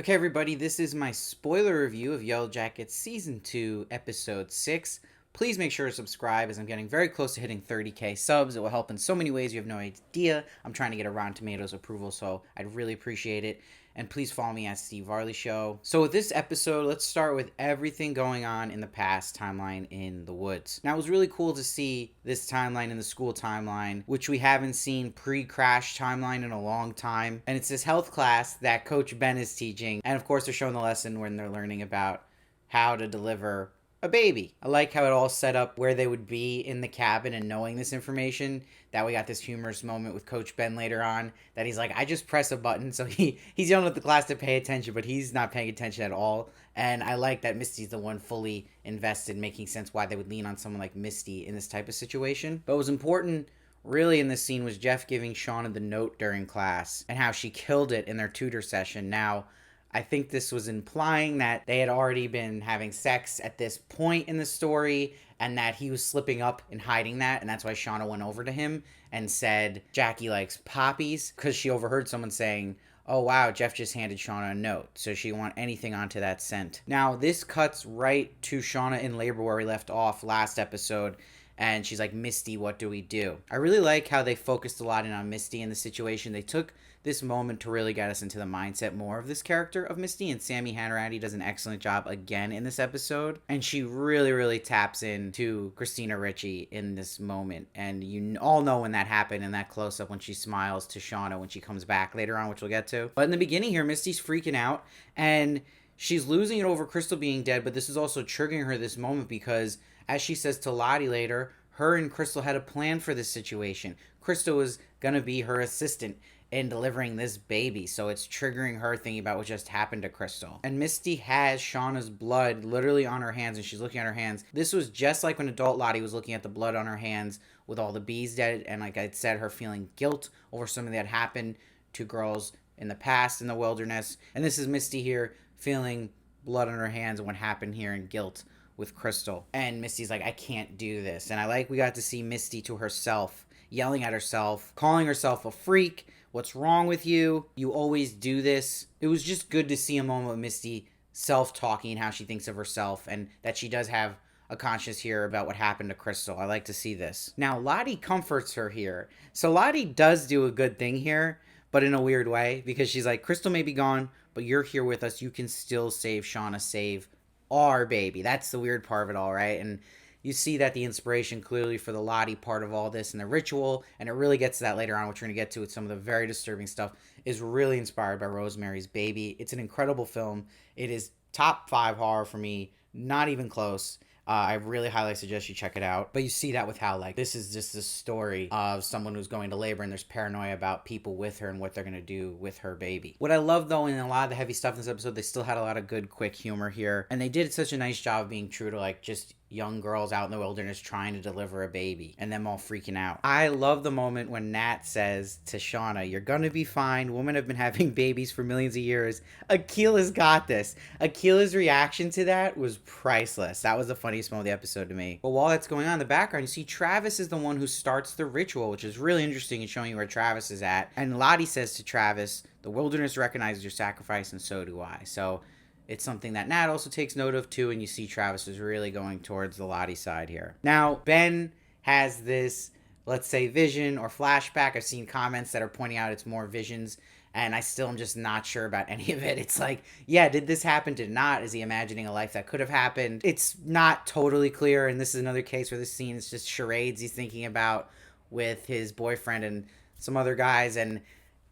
Okay, everybody, this is my spoiler review of Yellowjackets Season 2, Episode 6. Please make sure to subscribe as I'm getting very close to hitting 30k subs. It will help in so many ways you have no idea. I'm trying to get a Rotten Tomatoes approval, so I'd really appreciate it. And please follow me at Steve Varley Show. So with this episode, let's start with everything going on in the past timeline in the woods. Now, it was really cool to see this timeline in the school timeline, which we haven't seen pre-crash timeline in a long time. And it's this health class that Coach Ben is teaching. And of course, they're showing the lesson when they're learning about how to deliver a baby. I like how it all set up where they would be in the cabin and knowing this information. That we got this humorous moment with Coach Ben later on that he's like, I just press a button. So he's yelling at the class to pay attention, but he's not paying attention at all. And I like that Misty's the one fully invested, making sense why they would lean on someone like Misty in this type of situation. But what was important really in this scene was Jeff giving Shauna the note during class and how she killed it in their tutor session. Now, I think this was implying that they had already been having sex at this point in the story and that he was slipping up and hiding that. And that's why Shauna went over to him and said, Jackie likes poppies, because she overheard someone saying, oh, wow, Jeff just handed Shauna a note. So she didn't want anything onto that scent. Now, this cuts right to Shauna in labor where we left off last episode. And she's like, Misty, what do we do? I really like how they focused a lot in on Misty in the situation. They took this moment to really get us into the mindset more of this character of Misty, and Sammy Hanratty does an excellent job again in this episode, and she really taps into Christina Ricci in this moment, and you all know when that happened in that close-up when she smiles to Shauna when she comes back later on, which we'll get to. But in the beginning here, Misty's freaking out, and she's losing it over Crystal being dead, but this is also triggering her this moment because, as she says to Lottie later, her and Crystal had a plan for this situation. Crystal was gonna be her assistant in delivering this baby, so it's triggering her thinking about what just happened to Crystal. And Misty has Shauna's blood literally on her hands, and she's looking at her hands. This was just like when adult Lottie was looking at the blood on her hands with all the bees dead, and like I said, her feeling guilt over something that happened to girls in the past in the wilderness. And this is Misty here feeling blood on her hands and what happened here and guilt with Crystal. And Misty's like, I can't do this. And I like we got to see Misty to herself, yelling at herself, calling herself a freak. What's wrong with you? You always do this. It was just good to see a moment of Misty self-talking and how she thinks of herself, and that she does have a conscience here about what happened to Crystal. I like to see this. Now, Lottie comforts her here. So Lottie does do a good thing here, but in a weird way, because she's like, Crystal may be gone, but you're here with us. You can still save Shauna, save our baby. That's the weird part of it all, right? And you see that the inspiration clearly for the Lottie part of all this and the ritual, and it really gets to that later on, which we're going to get to with some of the very disturbing stuff, is really inspired by Rosemary's Baby. It's an incredible film. It is top 5 horror for me, not even close. I really highly suggest you check it out. But you see that with how, like, this is just the story of someone who's going to labor and there's paranoia about people with her and what they're going to do with her baby. What I love, though, in a lot of the heavy stuff in this episode, they still had a lot of good, quick humor here. And they did such a nice job of being true to, like, just young girls out in the wilderness trying to deliver a baby and them all freaking out. I love the moment when Nat says to Shauna, you're gonna be fine. Women have been having babies for millions of years. Akila's got this. Akila's reaction to that was priceless. That was the funniest moment of the episode to me. But while that's going on in the background, you see Travis is the one who starts the ritual, which is really interesting in showing you where Travis is at. And Lottie says to Travis, the wilderness recognizes your sacrifice and so do I. So it's something that Nat also takes note of too, and you see Travis is really going towards the Lottie side here. Now, Ben has this, let's say, vision or flashback. I've seen comments that are pointing out it's more visions, and I still am just not sure about any of it. It's like, yeah, did this happen? Did not? Is he imagining a life that could have happened? It's not totally clear, and this is another case where this scene is just charades he's thinking about with his boyfriend and some other guys, and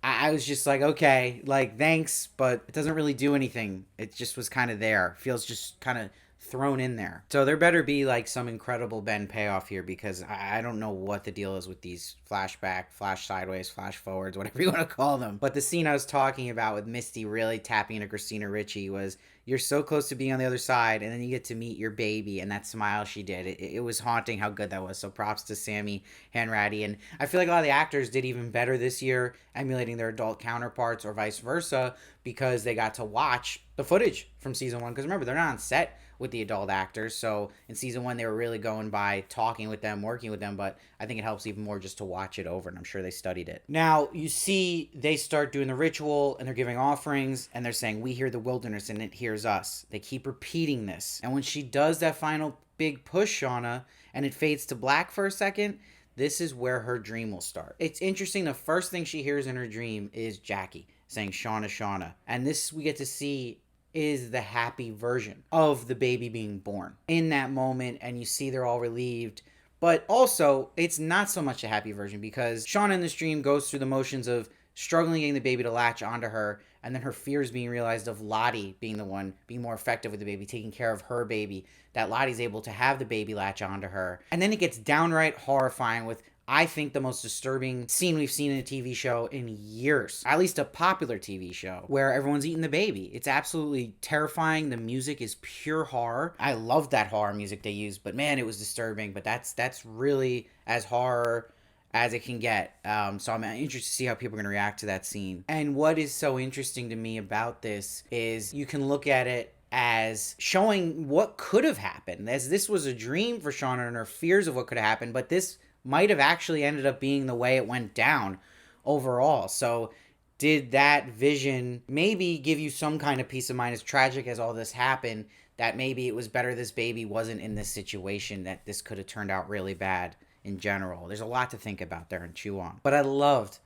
I was just like, okay, like, thanks, but it doesn't really do anything. It just was kind of there. Feels just kind of thrown in there. So there better be, like, some incredible Ben payoff here, because I don't know what the deal is with these flashback, flash sideways, flash forwards, whatever you want to call them. But the scene I was talking about with Misty really tapping into Christina Ricci was, you're so close to being on the other side, and then you get to meet your baby, and that smile she did, it was haunting how good that was. So props to Sammy Hanratty, and I feel like a lot of the actors did even better this year, emulating their adult counterparts or vice versa, because they got to watch the footage from season 1. Because remember, they're not on set with the adult actors. So in season 1, they were really going by talking with them, working with them. But I think it helps even more just to watch it over. And I'm sure they studied it. Now, you see they start doing the ritual and they're giving offerings. And they're saying, we hear the wilderness and it hears us. They keep repeating this. And when she does that final big push, Shauna, and it fades to black for a second, this is where her dream will start. It's interesting. The first thing she hears in her dream is Jackie saying, Shauna, Shauna. And this we get to see is the happy version of the baby being born in that moment. And you see they're all relieved. But also, it's not so much a happy version because Shauna in this dream goes through the motions of struggling getting the baby to latch onto her, and then her fears being realized of Lottie being the one being more effective with the baby, taking care of her baby, that Lottie's able to have the baby latch onto her. And then it gets downright horrifying with, I think, the most disturbing scene we've seen in a TV show in years. At least a popular TV show, where everyone's eating the baby. It's absolutely terrifying. The music is pure horror. I love that horror music they use, but man, it was disturbing. But that's really as horror as it can get. So I'm interested to see how people are going to react to that scene. And what is so interesting to me about this is you can look at it as showing what could have happened, as this was a dream for Shauna and her fears of what could have happened, but this might have actually ended up being the way it went down overall. So did that vision maybe give you some kind of peace of mind, as tragic as all this happened, that maybe it was better this baby wasn't in this situation, that this could have turned out really bad in general? There's a lot to think about there and chew on. But I loved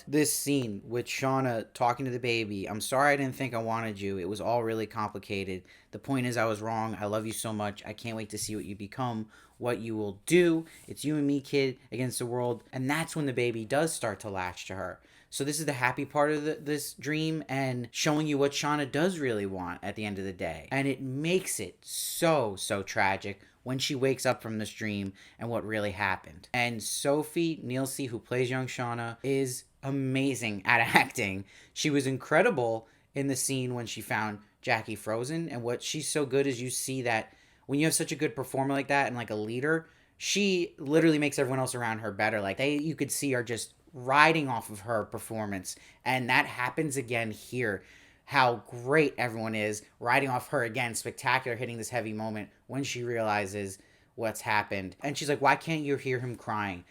this scene with Shauna talking to the baby. I'm sorry I didn't think I wanted you. It was all really complicated. The point is I was wrong. I love you so much. I can't wait to see what you become, what you will do. It's you and me, kid, against the world. And that's when the baby does start to latch to her. So this is the happy part of this dream, and showing you what Shauna does really want at the end of the day. And it makes it so tragic when she wakes up from this dream and what really happened. And Sophie Nielsen, who plays young Shauna, is amazing at acting. She was incredible in the scene when she found Jackie frozen. And what she's so good is you see that when you have such a good performer like that and like a leader, she literally makes everyone else around her better. Like you could see are just riding off of her performance. And that happens again here. How great everyone is riding off her again. Spectacular, hitting this heavy moment when she realizes what's happened. And she's like, why can't you hear him crying?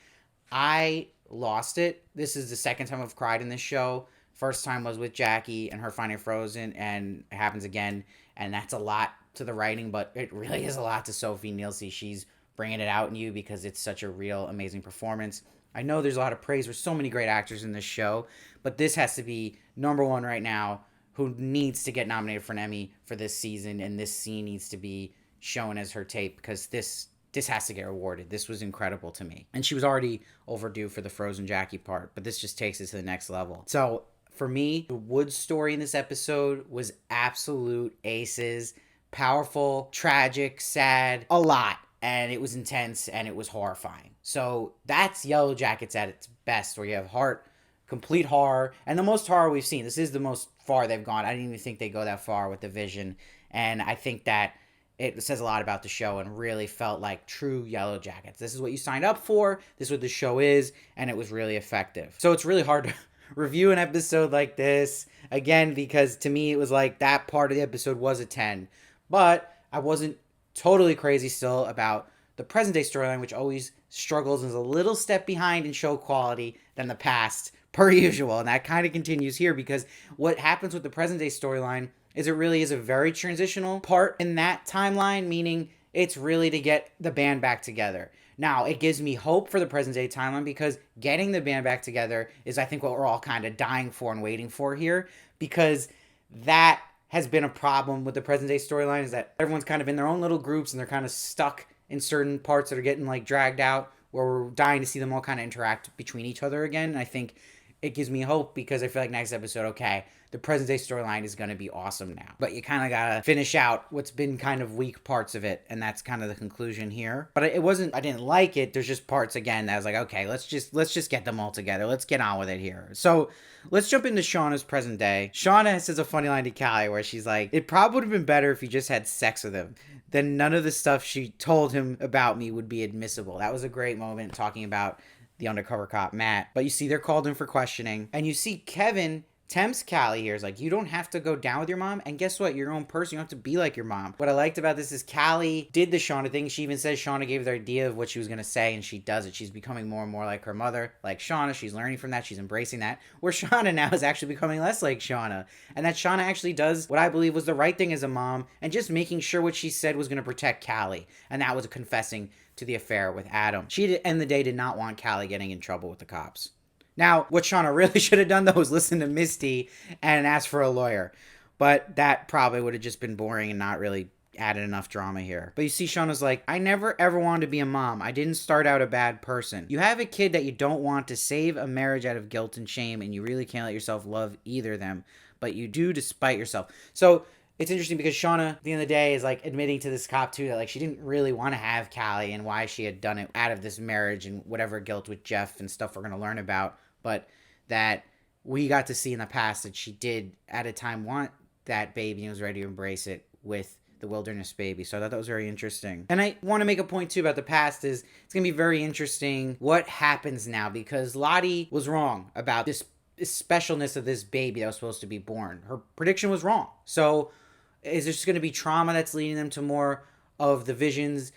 I lost it. This is the second time I've cried in this show. First time was with Jackie and her finding frozen, and it happens again. And that's a lot to the writing, but it really is a lot to Sophie Nielsen. She's bringing it out in you because it's such a real, amazing performance. I know there's a lot of praise for so many great actors in this show, but this has to be number one right now, who needs to get nominated for an Emmy for this season, and this scene needs to be shown as her tape, because this has to get awarded. This was incredible to me. And she was already overdue for the frozen Jackie part, but this just takes it to the next level. So for me, the Woods story in this episode was absolute aces. Powerful, tragic, sad, a lot. And it was intense and it was horrifying. So that's Yellowjackets at its best, where you have heart, complete horror, and the most horror we've seen. This is the most far they've gone. I didn't even think they'd go that far with the vision. And I think that it says a lot about the show and really felt like true Yellowjackets. This is what you signed up for. This is what the show is. And it was really effective. So it's really hard to review an episode like this, again, because to me it was like that part of the episode was a 10. But I wasn't totally crazy still about the present day storyline, which always struggles and is a little step behind in show quality than the past, per usual. And that kind of continues here, because what happens with the present day storyline is it really is a very transitional part in that timeline, meaning it's really to get the band back together. Now, it gives me hope for the present day timeline, because getting the band back together is, I think, what we're all kind of dying for and waiting for here, because that has been a problem with the present day storyline, is that everyone's kind of in their own little groups and they're kind of stuck in certain parts that are getting like dragged out, where we're dying to see them all kind of interact between each other again. And I think it gives me hope, because I feel like next episode, okay, the present day storyline is going to be awesome now. But you kind of got to finish out what's been kind of weak parts of it. And that's kind of the conclusion here. But it wasn't, I didn't like it. There's just parts, again, that I was like, okay, let's just get them all together. Let's get on with it here. So let's jump into Shauna's present day. Shauna says a funny line to Callie where she's like, it probably would have been better if you just had sex with him. Then none of the stuff she told him about me would be admissible. That was a great moment, talking about the undercover cop, Matt. But you see they're called in for questioning. And you see Kevin tempts Callie here is like, you don't have to go down with your mom, and guess what? You're your own person. You don't have to be like your mom. What I liked about this is Callie did the Shauna thing. She even says Shauna gave her the idea of what she was going to say, and she does it. She's becoming more and more like her mother, like Shauna. She's learning from that. She's embracing that. Where Shauna now is actually becoming less like Shauna, and that Shauna actually does what I believe was the right thing as a mom, and just making sure what she said was going to protect Callie, and that was confessing to the affair with Adam. She, at the end of the day, did not want Callie getting in trouble with the cops. Now, what Shauna really should have done, though, was listen to Misty and ask for a lawyer. But that probably would have just been boring and not really added enough drama here. But you see, Shauna's like, I never ever wanted to be a mom. I didn't start out a bad person. You have a kid that you don't want to save a marriage out of guilt and shame, and you really can't let yourself love either of them. But you do despite yourself. So it's interesting because Shauna, at the end of the day, is like admitting to this cop too that like she didn't really want to have Callie and why she had done it out of this marriage and whatever guilt with Jeff and stuff we're going to learn about. But that we got to see in the past that she did at a time want that baby and was ready to embrace it with the wilderness baby. So I thought that was very interesting. And I want to make a point too about the past is it's going to be very interesting what happens now, because Lottie was wrong about this specialness of this baby that was supposed to be born. Her prediction was wrong. So is there just going to be trauma that's leading them to more of the visions?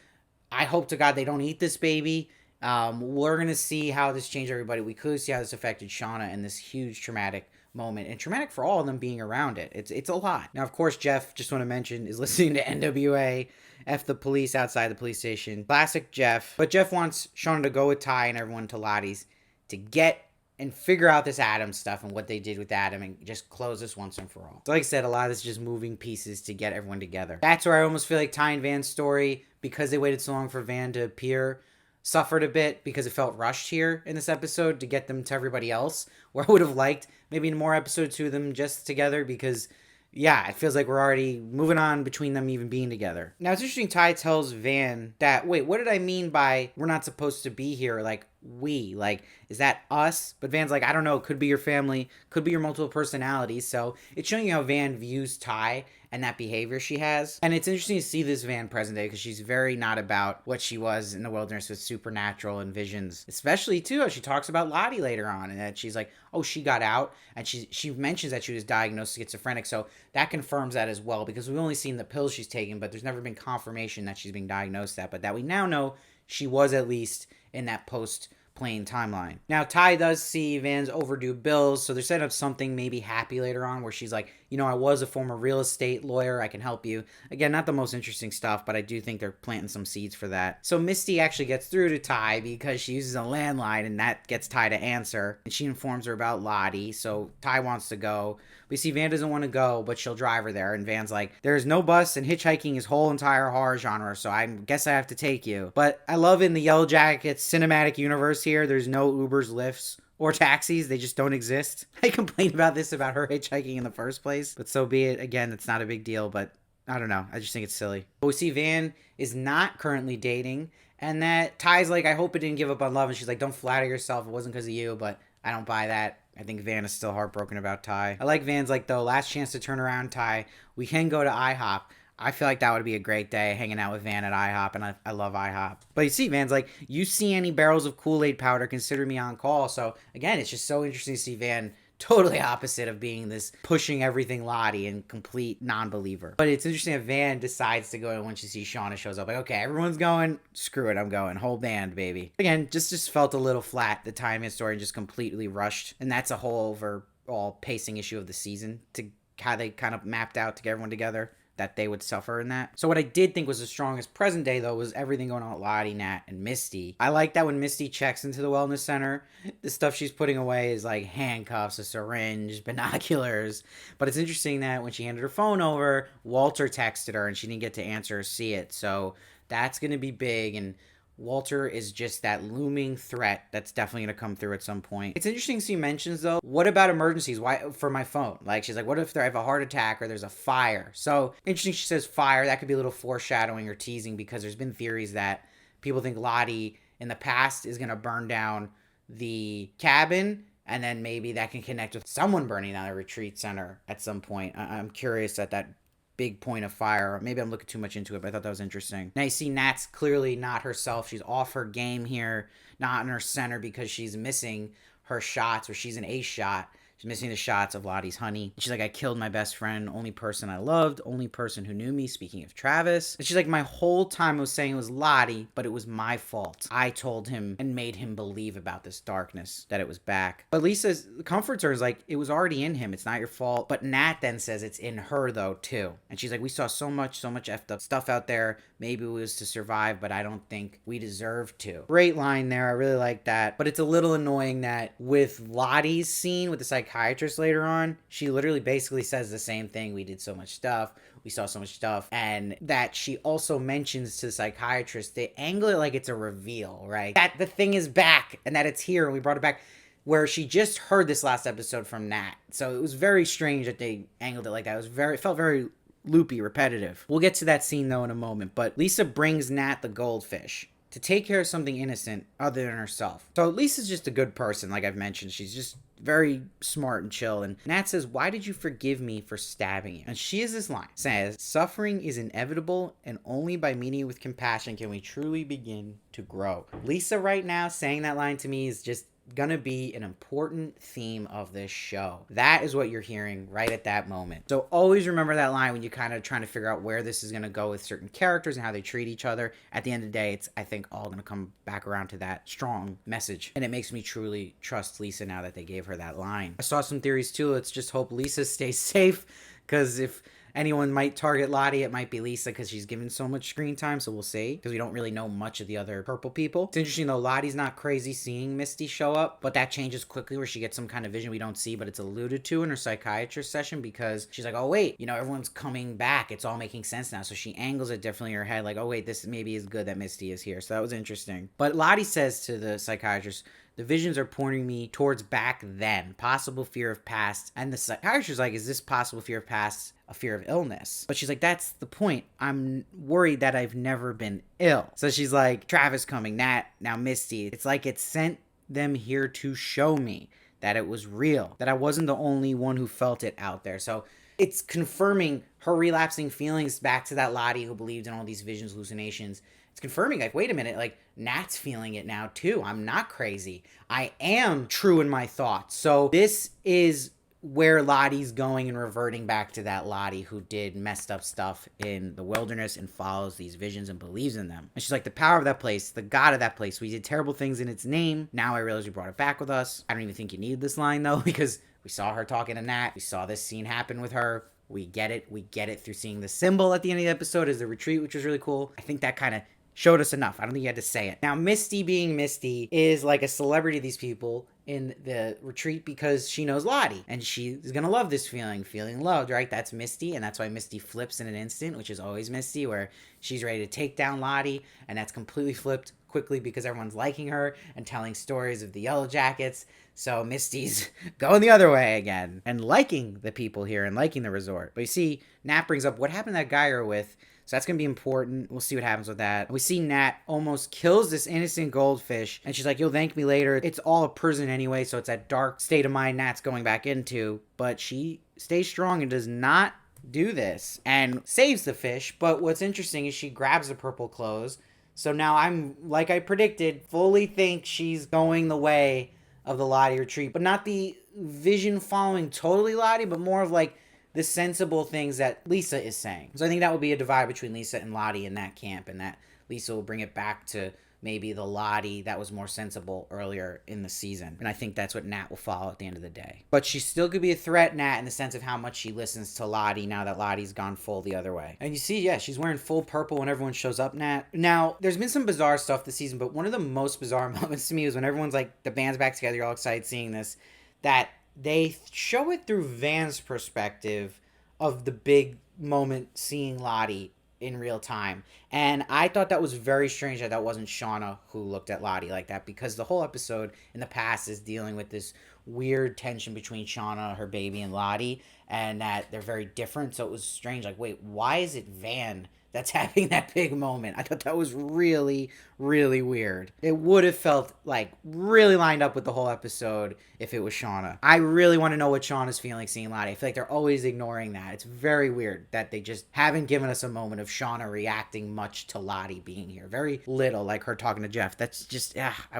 I hope to God they don't eat this baby. We're going to see how this changed everybody. We could see how this affected Shauna in this huge traumatic moment, and traumatic for all of them being around it. It's a lot. Now, of course, Jeff, just want to mention, is listening to NWA, F the police outside the police station. Classic Jeff. But Jeff wants Shauna to go with Ty and everyone to Lottie's to get and figure out this Adam stuff and what they did with Adam and just close this once and for all. So like I said, a lot of this is just moving pieces to get everyone together. That's where I almost feel like Ty and Van's story, because they waited so long for Van to appear, suffered a bit because it felt rushed here in this episode to get them to everybody else, where I would have liked maybe more episodes, two of them just together, because yeah, it feels like we're already moving on between them even being together. Now, it's interesting, Ty tells Van that, wait, what did I mean by we're not supposed to be here? Like, we, like, is that us? But Van's like, I don't know, could be your family, could be your multiple personalities. So it's showing you how Van views Ty and that behavior she has. And it's interesting to see this Van present day, because she's very not about what she was in the wilderness with supernatural and visions. Especially, too, as she talks about Lottie later on, and that she's like, oh, she got out, and she mentions that she was diagnosed schizophrenic, so that confirms that as well, because we've only seen the pills she's taking, but there's never been confirmation that she's being diagnosed that, but that we now know she was at least in that post-plane timeline. Now, Ty does see Van's overdue bills, so they're setting up something maybe happy later on where she's like, you know, I was a former real estate lawyer, I can help you. Again, not the most interesting stuff, but I do think they're planting some seeds for that. So Misty actually gets through to Ty because she uses a landline, and that gets Ty to answer, and she informs her about Lottie, so Ty wants to go. We see Van doesn't want to go, but she'll drive her there, and Van's like, there's no bus, and hitchhiking is whole entire horror genre, so I guess I have to take you. But I love in the Yellowjackets cinematic universe here, there's no Ubers, Lyfts, or taxis. They just don't exist. I complained about this about her hitchhiking in the first place, but so be it. Again, it's not a big deal, but I don't know. I just think it's silly. But we see Van is not currently dating, and that Ty's like, I hope it didn't give up on love, and she's like, don't flatter yourself. It wasn't because of you, but I don't buy that. I think Van is still heartbroken about Ty. I like Van's like, though, last chance to turn around Ty. We can go to IHOP. I feel like that would be a great day, hanging out with Van at IHOP, and I love IHOP. But you see, Van's like, you see any barrels of Kool-Aid powder, consider me on call. So, again, it's just so interesting to see Van totally opposite of being this pushing everything Lottie and complete non-believer. But it's interesting that Van decides to go, and when she sees Shauna shows up, like, okay, everyone's going, screw it, I'm going. Whole band, baby. Again, just felt a little flat, the timing story, and just completely rushed. And that's a whole overall pacing issue of the season, to how they kind of mapped out to get everyone together, that they would suffer in that. So what I did think was the strongest present day, though, was everything going on with Lottie, Nat, and Misty. I like that when Misty checks into the wellness center, the stuff she's putting away is like handcuffs, a syringe, binoculars. But it's interesting that when she handed her phone over, Walter texted her and she didn't get to answer or see it. So that's going to be big, and Walter is just that looming threat that's definitely going to come through at some point. It's interesting she mentions, though, what about emergencies? Why for my phone? Like, she's like, what if I have a heart attack or there's a fire? So interesting she says fire. That could be a little foreshadowing or teasing, because there's been theories that people think Lottie in the past is going to burn down the cabin, and then maybe that can connect with someone burning down a retreat center at some point. I'm curious at that big point of fire. Maybe I'm looking too much into it, but I thought that was interesting. Now you see Nat's clearly not herself. She's off her game here, not in her center, because she's missing her shots, or she's an ace shot. She's missing the shots of Lottie's honey. And she's like, I killed my best friend, only person I loved, only person who knew me, speaking of Travis. And she's like, my whole time I was saying it was Lottie, but it was my fault. I told him and made him believe about this darkness, that it was back. But Lisa comforts her, is like, it was already in him. It's not your fault. But Nat then says it's in her, though, too. And she's like, we saw so much effed up stuff out there. Maybe it was to survive, but I don't think we deserve to. Great line there. I really like that. But it's a little annoying that with Lottie's scene with the psychiatrist later on, she literally basically says the same thing. We did so much stuff. We saw so much stuff. And that she also mentions to the psychiatrist, they angle it like it's a reveal, right? That the thing is back and that it's here and we brought it back. Where she just heard this last episode from Nat. So it was very strange that they angled it like that. It felt very loopy, repetitive. We'll get to that scene though in a moment. But Lisa brings Nat the goldfish to take care of something innocent other than herself. So Lisa's just a good person, like I've mentioned. She's just very smart and chill. And Nat says, why did you forgive me for stabbing you? And she has this line, says, suffering is inevitable and only by meeting it with compassion can we truly begin to grow. Lisa right now saying that line to me is just gonna be an important theme of this show. That is what you're hearing right at that moment. So always remember that line when you're kind of trying to figure out where this is gonna go with certain characters and how they treat each other. At the end of the day, it's, I think, all gonna come back around to that strong message. And it makes me truly trust Lisa now that they gave her that line. I saw some theories too. Let's just hope Lisa stays safe, because if anyone might target Lottie, it might be Lisa, because she's given so much screen time, so we'll see, because we don't really know much of the other purple people. It's interesting though, Lottie's not crazy seeing Misty show up, but that changes quickly where she gets some kind of vision we don't see, but it's alluded to in her psychiatrist session, because she's like, oh wait, everyone's coming back, it's all making sense now. So she angles it differently in her head, like, oh wait, this maybe is good that Misty is here. So that was interesting. But Lottie says to the psychiatrist, the visions are pointing me towards back then, possible fear of past. And the psychiatrist is like, is this possible fear of past a fear of illness? But she's like, that's the point. I'm worried that I've never been ill. So she's like, Travis coming, Nat, now Misty. It's like it sent them here to show me that it was real, that I wasn't the only one who felt it out there. So it's confirming her relapsing feelings back to that Lottie who believed in all these visions, hallucinations. It's confirming, like, wait a minute, like, Nat's feeling it now too. I'm not crazy. I am true in my thoughts. So this is where Lottie's going and reverting back to that Lottie who did messed up stuff in the wilderness and follows these visions and believes in them. And she's like, the power of that place, the god of that place, we did terrible things in its name. Now I realize you brought it back with us. I don't even think you needed this line though, because we saw her talking to Nat. We saw this scene happen with her. We get it. We get it through seeing the symbol at the end of the episode as the retreat, which was really cool. I think that kind of showed us enough. I don't think you had to say it. Now, Misty being Misty is like a celebrity to these people in the retreat because she knows Lottie. And she is going to love this feeling loved, right? That's Misty. And that's why Misty flips in an instant, which is always Misty, where she's ready to take down Lottie. And that's completely flipped quickly because everyone's liking her and telling stories of the Yellowjackets. So Misty's going the other way again and liking the people here and liking the resort. But you see, Nat brings up what happened to that guy you're with. So that's going to be important. We'll see what happens with that. We see Nat almost kills this innocent goldfish. And she's like, you'll thank me later. It's all a prison anyway. So it's that dark state of mind Nat's going back into. But she stays strong and does not do this. And saves the fish. But what's interesting is she grabs the purple clothes. So now I'm, like I predicted, fully think she's going the way of the Lottie retreat. But not the vision following totally Lottie, but more of like the sensible things that Lisa is saying. So I think that will be a divide between Lisa and Lottie in that camp, and that Lisa will bring it back to maybe the Lottie that was more sensible earlier in the season. And I think that's what Nat will follow at the end of the day. But she still could be a threat, Nat, in the sense of how much she listens to Lottie now that Lottie's gone full the other way. And you see, yeah, she's wearing full purple when everyone shows up, Nat. Now, there's been some bizarre stuff this season, but one of the most bizarre moments to me was when everyone's like, the band's back together, you're all excited seeing this, that they show it through Van's perspective of the big moment seeing Lottie in real time. And I thought that was very strange that wasn't Shauna who looked at Lottie like that, because the whole episode in the past is dealing with this weird tension between Shauna, her baby, and Lottie, and that they're very different. So it was strange. Like, wait, why is it Van that's having that big moment? I thought that was really, really weird. It would have felt like really lined up with the whole episode if it was Shauna. I really want to know what Shauna's feeling seeing Lottie. I feel like they're always ignoring that. It's very weird that they just haven't given us a moment of Shauna reacting much to Lottie being here. Very little, like her talking to Jeff. That's just,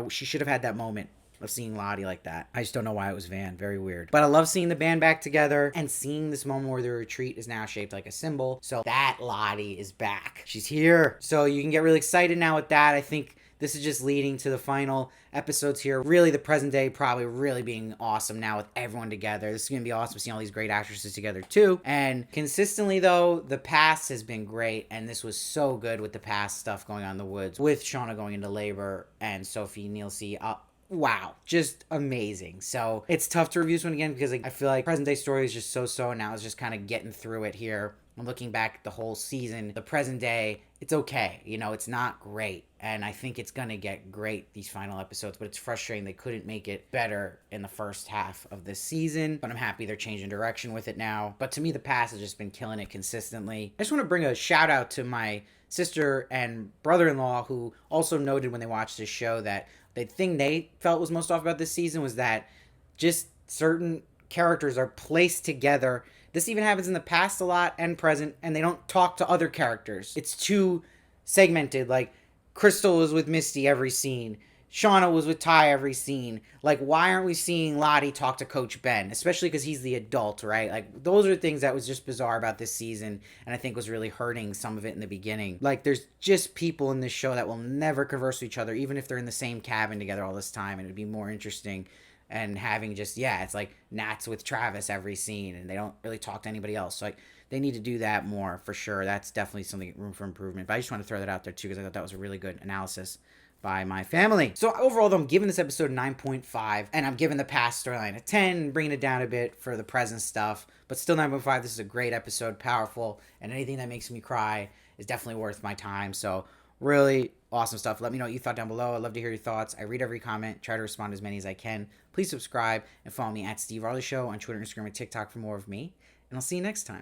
she should have had that moment of seeing Lottie like that. I just don't know why it was Van. Very weird. But I love seeing the band back together and seeing this moment where the retreat is now shaped like a symbol. So that Lottie is back. She's here. So you can get really excited now with that. I think this is just leading to the final episodes here. Really, the present day probably really being awesome now with everyone together. This is going to be awesome seeing all these great actresses together too. And consistently, though, the past has been great. And this was so good with the past stuff going on in the woods with Shauna going into labor and Sophie Nielsen. Wow, just amazing. So it's tough to review this one again because I feel like present day story is just so now it's just kind of getting through it here. I'm looking back at the whole season, the present day, it's okay. You know, it's not great. And I think it's going to get great, these final episodes. But it's frustrating they couldn't make it better in the first half of this season. But I'm happy they're changing direction with it now. But to me, the past has just been killing it consistently. I just want to bring a shout out to my sister and brother-in-law who also noted when they watched this show that the thing they felt was most off about this season was that just certain characters are placed together. This even happens in the past a lot and present, and they don't talk to other characters. It's too segmented. Like, Crystal was with Misty every scene. Shauna was with Ty every scene. Like, why aren't we seeing Lottie talk to Coach Ben? Especially because he's the adult, right? Like, those are things that was just bizarre about this season, and I think was really hurting some of it in the beginning. Like, there's just people in this show that will never converse with each other, even if they're in the same cabin together all this time, and it'd be more interesting. And having just, it's like Nat's with Travis every scene, and they don't really talk to anybody else. So, like, they need to do that more, for sure. That's definitely something, room for improvement. But I just want to throw that out there, too, because I thought that was a really good analysis by my family. So overall, though, I'm giving this episode 9.5, and I'm giving the past storyline a 10, bringing it down a bit for the present stuff, but still 9.5. This is a great episode, powerful, and anything that makes me cry is definitely worth my time. So really awesome stuff. Let me know what you thought down below. I'd love to hear your thoughts. I read every comment, try to respond to as many as I can. Please subscribe and follow me at Steve Varley Show on Twitter, Instagram, and TikTok for more of me, and I'll see you next time.